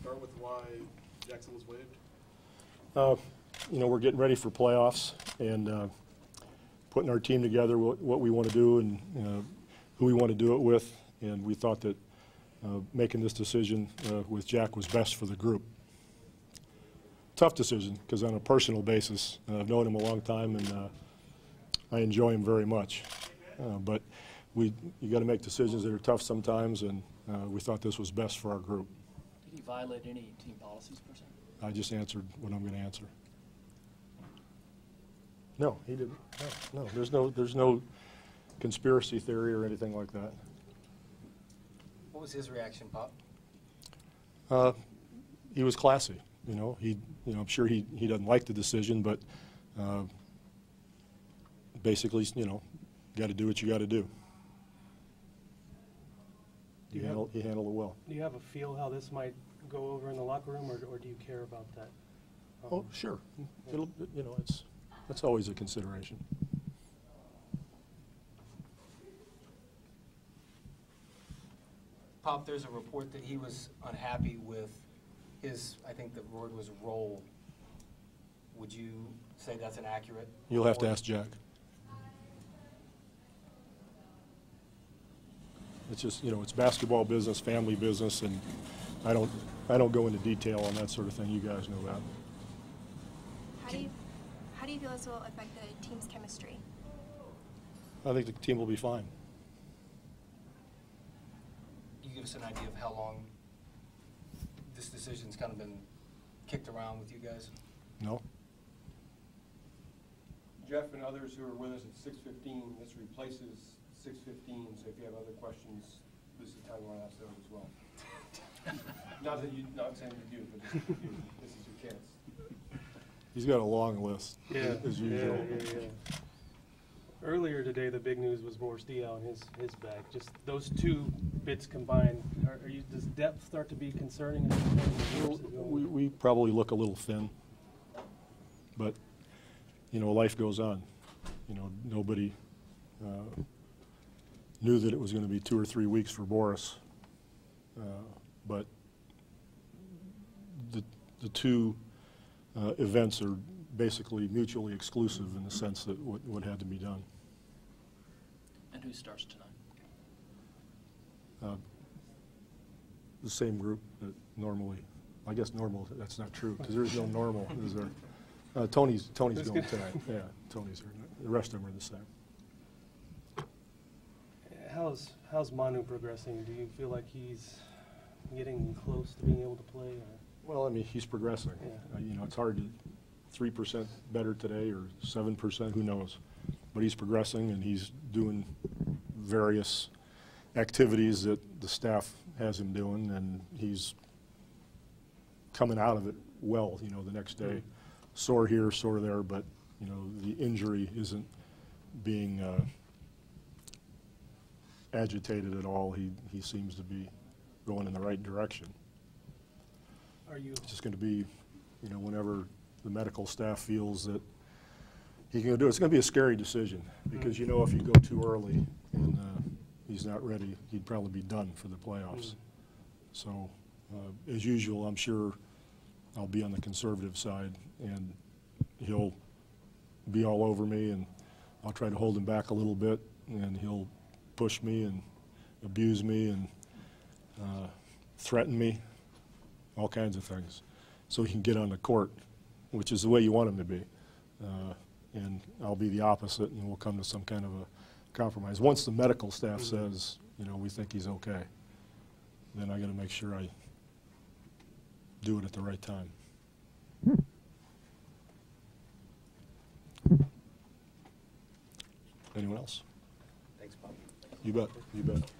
start with why Jackson was waived? You know, we're getting ready for playoffs and putting our team together, what we want to do and who we want to do it with. And we thought that making this decision with Jack was best for the group. Tough decision, because on a personal basis, I've known him a long time and I enjoy him very much. But you got to make decisions that are tough sometimes, and we thought this was best for our group. Did he violate any team policies per se? I just answered what I'm going to answer. No, he didn't. No, there's no conspiracy theory or anything like that. What was his reaction, Pop? He was classy. You know, I'm sure he doesn't like the decision, but basically, you know, got to do what you got to do. He handled it well. Do you have a feel how this might go over in the locker room, or do you care about that? Oh, sure. It'll, you know, that's always a consideration. Pop, there's a report that he was unhappy with his, I think the word was role. Would you say that's an accurate? You'll have to ask Jack. It's just, you know, it's basketball business, family business, and I don't go into detail on that sort of thing. You guys know that. How do you feel this will affect the team's chemistry? I think the team will be fine. Can you give us an idea of how long this decision's kind of been kicked around with you guys? No. Jeff and others who are with us at 6:15, this replaces 6:15, so if you have other questions, this is the time you want to ask those as well. Not saying you do, but this is your chance. He's got a long list, Yeah, as usual. yeah. Earlier today, the big news was Boris Diaw and his bag. Just those two bits combined, does depth start to be concerning? We probably look a little thin, but you know, life goes on. You know, nobody knew that it was going to be 2 or 3 weeks for Boris, but the two events are basically mutually exclusive in the sense that what had to be done. And who starts tonight? The same group that normally, I guess normal, that's not true, because there's no normal, is there? Tony's going tonight. Yeah, Tony's here. The rest of them are the same. How's Manu progressing? Do you feel like he's getting close to being able to play? Or? Well, I mean, he's progressing. Yeah. You know, it's hard to 3% better today or 7%, who knows? But he's progressing and he's doing various activities that the staff has him doing, and he's coming out of it well, you know, the next day. Sore here, sore there, but, you know, the injury isn't being agitated at all. He seems to be going in the right direction. It's just going to be, you know, whenever the medical staff feels that he can do it. It's going to be a scary decision because, you know, if you go too early and he's not ready, he'd probably be done for the playoffs. So, as usual, I'm sure I'll be on the conservative side, and he'll be all over me, and I'll try to hold him back a little bit, and he'll push me and abuse me and threaten me, all kinds of things, so he can get on the court, which is the way you want him to be. And I'll be the opposite, and we'll come to some kind of a compromise. Once the medical staff says, you know, we think he's okay, then I got to make sure I do it at the right time. Anyone else? Thanks, Bob. You bet. You bet.